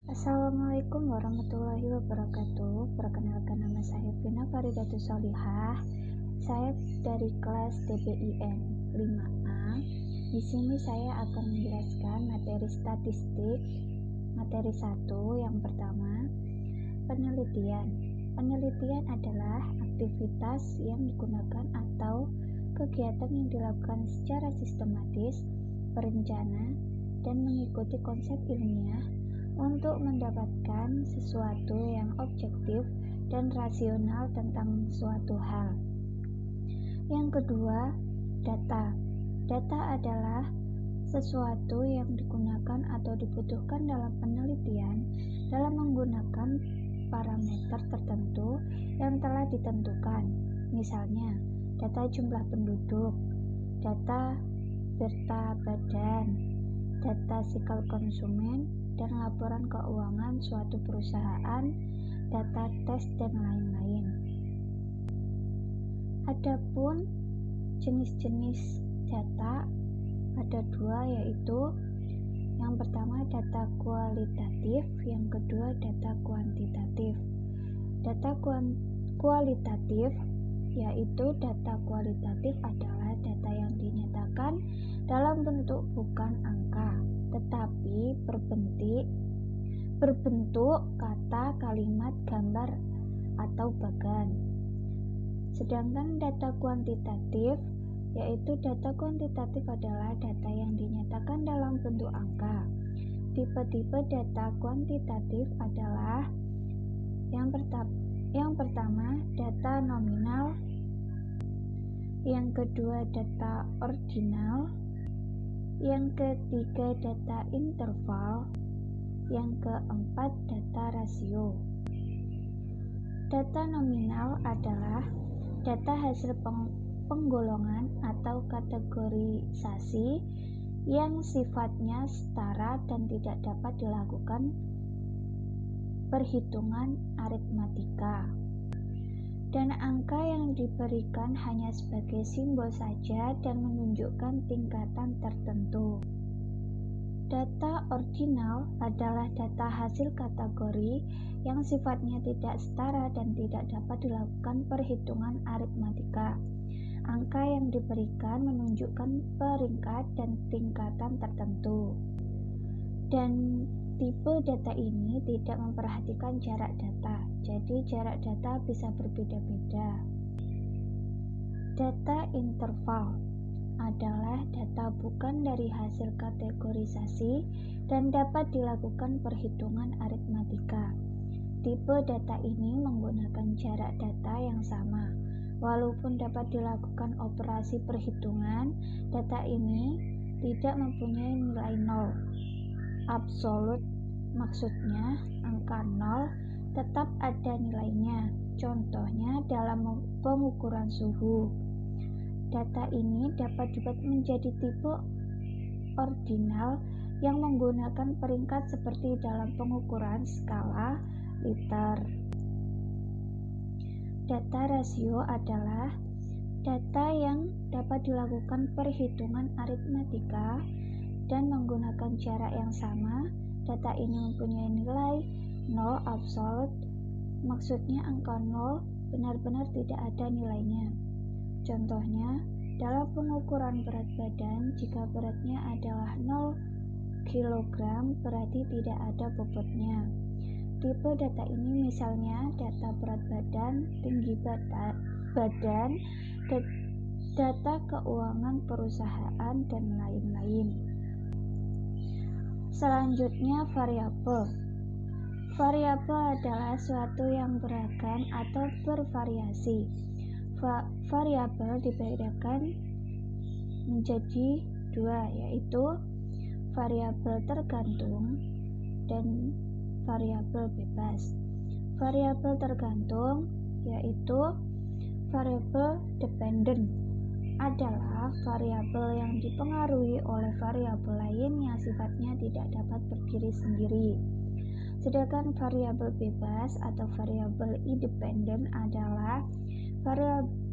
Assalamualaikum warahmatullahi wabarakatuh. Perkenalkan, nama saya Vina Faridatus Solihah. Saya dari kelas DPIN 5A. Di sini saya akan menjelaskan materi statistik. Materi 1 yang pertama, penelitian. Penelitian adalah aktivitas yang digunakan atau kegiatan yang dilakukan secara sistematis, berencana, dan mengikuti konsep ilmiah untuk mendapatkan sesuatu yang objektif dan rasional tentang suatu hal. Yang kedua, data. Data adalah sesuatu yang digunakan atau dibutuhkan dalam penelitian dalam menggunakan parameter tertentu yang telah ditentukan. Misalnya, data jumlah penduduk, data berat badan, data sikal konsumen, dan laporan keuangan suatu perusahaan, data tes, dan lain-lain. Adapun jenis-jenis data ada dua, yaitu yang pertama data kualitatif, yang kedua data kuantitatif. Data kualitatif yaitu data kualitatif adalah data yang dinyatakan dalam bentuk bukan angka, tetapi berbentuk kata, kalimat, gambar, atau bagan. Sedangkan data kuantitatif yaitu data kuantitatif adalah data yang dinyatakan dalam bentuk angka. Tipe-tipe data kuantitatif adalah yang pertama data nominal, yang kedua data ordinal, yang ketiga data interval, yang keempat data rasio. Data nominal adalah data hasil penggolongan atau kategorisasi yang sifatnya setara dan tidak dapat dilakukan perhitungan aritmatika, dan angka yang diberikan hanya sebagai simbol saja dan menunjukkan tingkatan tertentu. Data ordinal adalah data hasil kategori yang sifatnya tidak setara dan tidak dapat dilakukan perhitungan aritmatika. Angka yang diberikan menunjukkan peringkat dan tingkatan tertentu. Dan tipe data ini tidak memperhatikan jarak data, jadi jarak data bisa berbeda-beda. Data interval adalah data bukan dari hasil kategorisasi dan dapat dilakukan perhitungan aritmatika. Tipe data ini menggunakan jarak data yang sama. Walaupun dapat dilakukan operasi perhitungan, data ini tidak mempunyai nilai nol absolut, maksudnya angka 0 tetap ada nilainya. Contohnya dalam pengukuran suhu. Data ini dapat dibuat menjadi tipe ordinal yang menggunakan peringkat seperti dalam pengukuran skala liter. Data rasio adalah data yang dapat dilakukan perhitungan aritmatika dan menggunakan jarak yang sama. Data ini mempunyai nilai 0 absolut, maksudnya angka 0 benar-benar tidak ada nilainya. Contohnya, dalam pengukuran berat badan, jika beratnya adalah 0 kg, berarti tidak ada bobotnya. Tipe data ini misalnya data berat badan, tinggi badan, data keuangan perusahaan, dan lain-lain. Selanjutnya, variabel. Variabel adalah suatu yang beragam atau bervariasi. Variabel dibedakan menjadi dua, yaitu variabel tergantung dan variabel bebas. Variabel tergantung yaitu variabel dependent adalah variabel yang dipengaruhi oleh variabel lain yang sifatnya tidak dapat berdiri sendiri. Sedangkan variabel bebas atau variabel independent adalah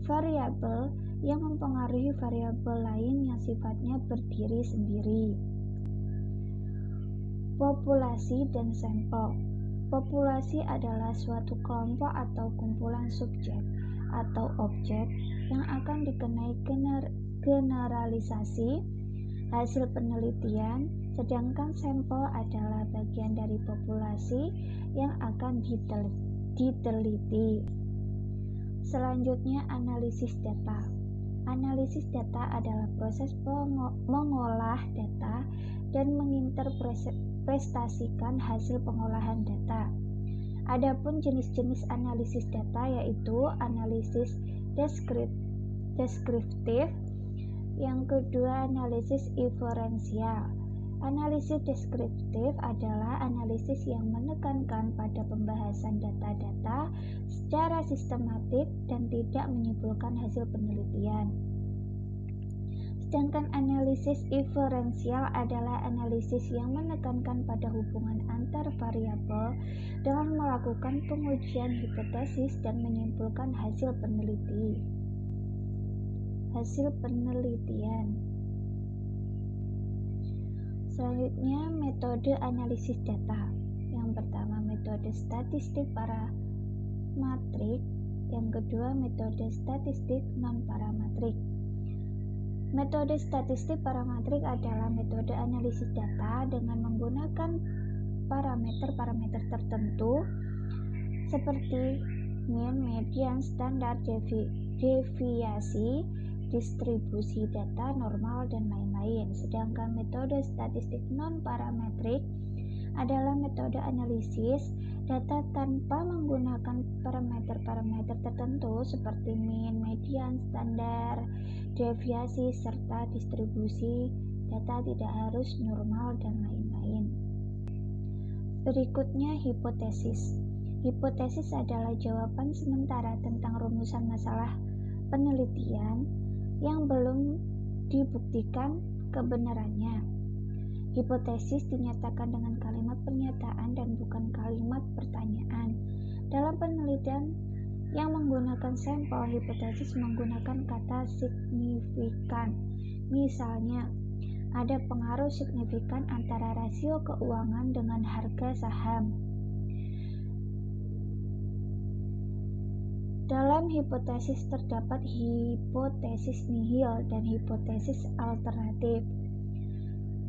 variabel yang mempengaruhi variabel lain yang sifatnya berdiri sendiri. Populasi dan sampel. Populasi adalah suatu kelompok atau kumpulan subjek atau objek yang akan dikenai generalisasi hasil penelitian, sedangkan sampel adalah bagian dari populasi yang akan diteliti. Selanjutnya, analisis data. Analisis data adalah proses mengolah data dan menginterpretasikan hasil pengolahan data. Adapun jenis-jenis analisis data yaitu analisis deskriptif, yang kedua analisis inferensial. Analisis deskriptif adalah analisis yang menekankan pada pembahasan data-data secara sistematik dan tidak menyimpulkan hasil penelitian. Sedangkan analisis inferensial adalah analisis yang menekankan pada hubungan antar variabel dengan melakukan pengujian hipotesis dan menyimpulkan hasil penelitian. Selanjutnya, metode analisis data. Yang pertama, metode statistik parametrik. Yang kedua, metode statistik non-parametrik. Metode statistik parametrik adalah metode analisis data dengan menggunakan parameter-parameter tertentu seperti mean, median, standar deviasi, distribusi data, normal, dan lain-lain. Sedangkan metode statistik non-parametrik adalah metode analisis data tanpa menggunakan parameter-parameter tertentu seperti mean, median, standar deviasi, serta distribusi data tidak harus normal, dan lain-lain. Berikutnya, hipotesis. Hipotesis adalah jawaban sementara tentang rumusan masalah penelitian yang belum dibuktikan kebenarannya. Hipotesis dinyatakan dengan kalimat pernyataan dan bukan kalimat pertanyaan. Dalam penelitian yang menggunakan sampel, hipotesis menggunakan kata signifikan. Misalnya, ada pengaruh signifikan antara rasio keuangan dengan harga saham. Dalam hipotesis terdapat hipotesis nihil dan hipotesis alternatif.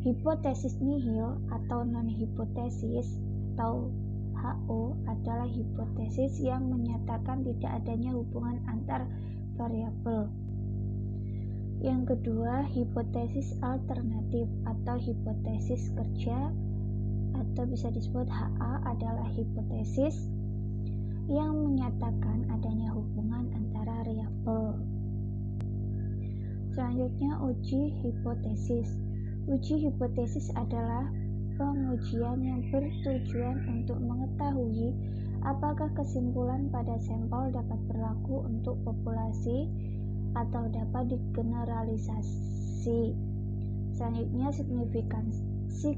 Hipotesis nihil atau non-hipotesis atau HO adalah hipotesis yang menyatakan tidak adanya hubungan antar variabel. Yang kedua, hipotesis alternatif atau hipotesis kerja atau bisa disebut HA adalah hipotesis yang menyatakan adanya hubungan antara variabel. Selanjutnya, uji hipotesis. Uji hipotesis adalah pengujian yang bertujuan untuk mengetahui apakah kesimpulan pada sampel dapat berlaku untuk populasi atau dapat digeneralisasi. Selanjutnya, signifikansi.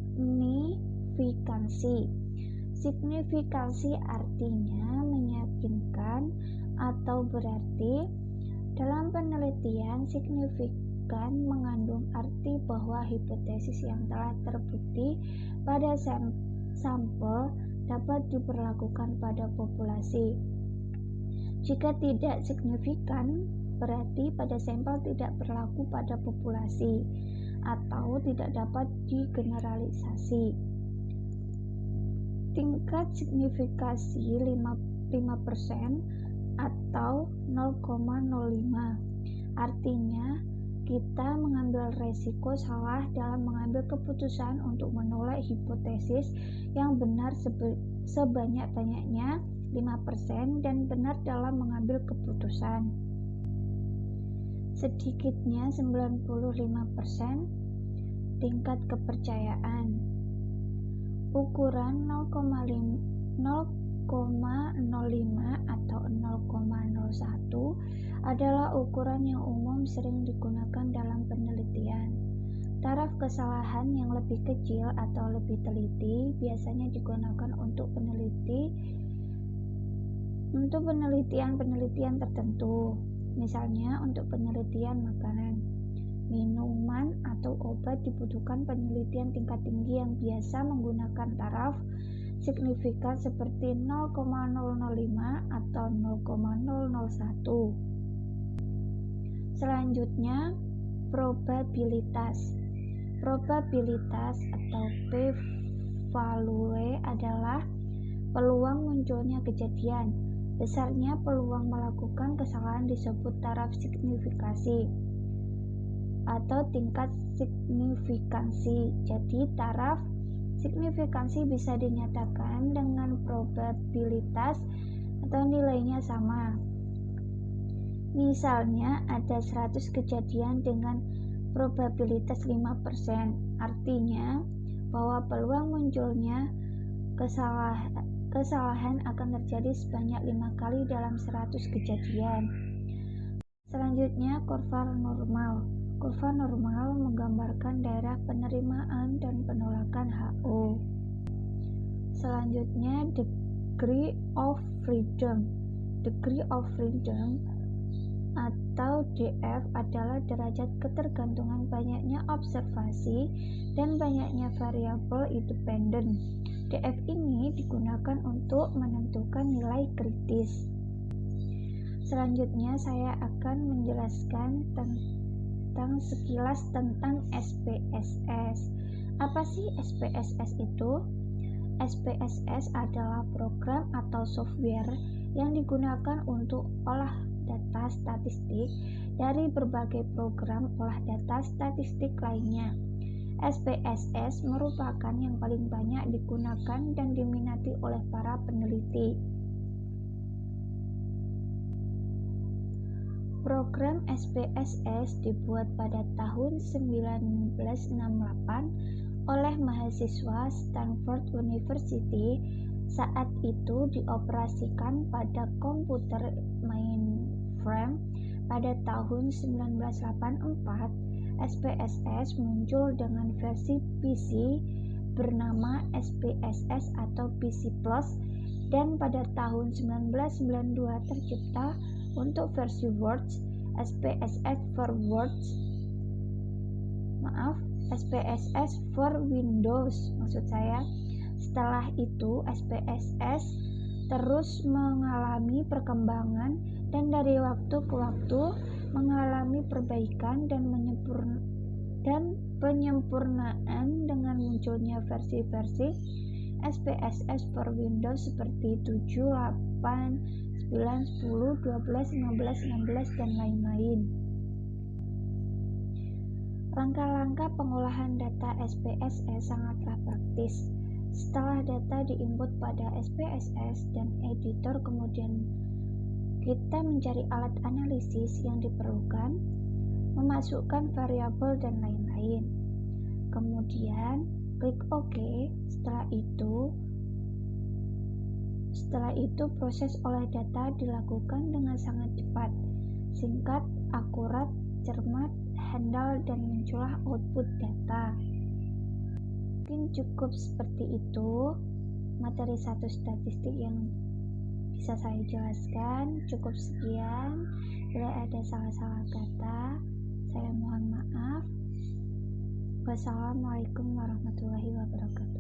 Signifikansi artinya meyakinkan atau berarti. Dalam penelitian, signifikan mengandung arti bahwa hipotesis yang telah terbukti pada sampel dapat diberlakukan pada populasi. Jika tidak signifikan, berarti pada sampel tidak berlaku pada populasi atau tidak dapat digeneralisasi. Tingkat signifikasi 5% atau 0,05. Artinya, kita mengambil resiko salah dalam mengambil keputusan untuk menolak hipotesis yang benar sebanyak-banyaknya 5% dan benar dalam mengambil keputusan. Sedikitnya 95% tingkat kepercayaan. Ukuran 0,05 atau 0,01 adalah ukuran yang umum sering digunakan dalam penelitian. Taraf kesalahan yang lebih kecil atau lebih teliti biasanya digunakan untuk penelitian tertentu, misalnya untuk penelitian makanan. minuman atau obat dibutuhkan penelitian tingkat tinggi yang biasa menggunakan taraf signifikan seperti 0,005 atau 0,001. Selanjutnya, probabilitas. Probabilitas atau p-value adalah peluang munculnya kejadian. Besarnya peluang melakukan kesalahan disebut taraf signifikansi atau tingkat signifikansi. Jadi taraf signifikansi bisa dinyatakan dengan probabilitas atau nilainya sama. Misalnya ada 100 kejadian dengan probabilitas 5%, artinya bahwa peluang munculnya kesalahan akan terjadi sebanyak 5 kali dalam 100 kejadian. Selanjutnya, kurva normal. Kurva normal menggambarkan daerah penerimaan dan penolakan HO. Selanjutnya, degree of freedom. Degree of freedom atau DF adalah derajat ketergantungan banyaknya observasi dan banyaknya variabel independen. DF ini digunakan untuk menentukan nilai kritis. Selanjutnya saya akan menjelaskan sekilas tentang SPSS. Apa sih SPSS itu? SPSS adalah program atau software yang digunakan untuk olah data statistik dari berbagai program olah data statistik lainnya. SPSS merupakan yang paling banyak digunakan dan diminati oleh para peneliti. Program SPSS dibuat pada tahun 1968 oleh mahasiswa Stanford University. Saat itu dioperasikan pada komputer mainframe. Pada tahun 1984, SPSS muncul dengan versi PC bernama SPSS atau PC Plus, dan pada tahun 1992 tercipta untuk versi Words SPSS for Windows maksud saya. Setelah itu SPSS terus mengalami perkembangan dan dari waktu ke waktu mengalami perbaikan dan penyempurnaan dengan munculnya versi-versi SPSS for Windows seperti 7, 8, 9, 10, 12, 15, 16, dan lain-lain. Langkah-langkah pengolahan data SPSS sangatlah praktis. Setelah data diinput pada SPSS dan editor, kemudian kita mencari alat analisis yang diperlukan, memasukkan variabel dan lain-lain. Kemudian klik OK. Setelah itu proses olah data dilakukan dengan sangat cepat, singkat, akurat, cermat, handal, dan muncullah output data. Mungkin cukup seperti itu materi satu statistik yang bisa saya jelaskan. Cukup sekian. Bila ada salah-salah kata, saya mohon maaf. Wassalamualaikum warahmatullahi wabarakatuh.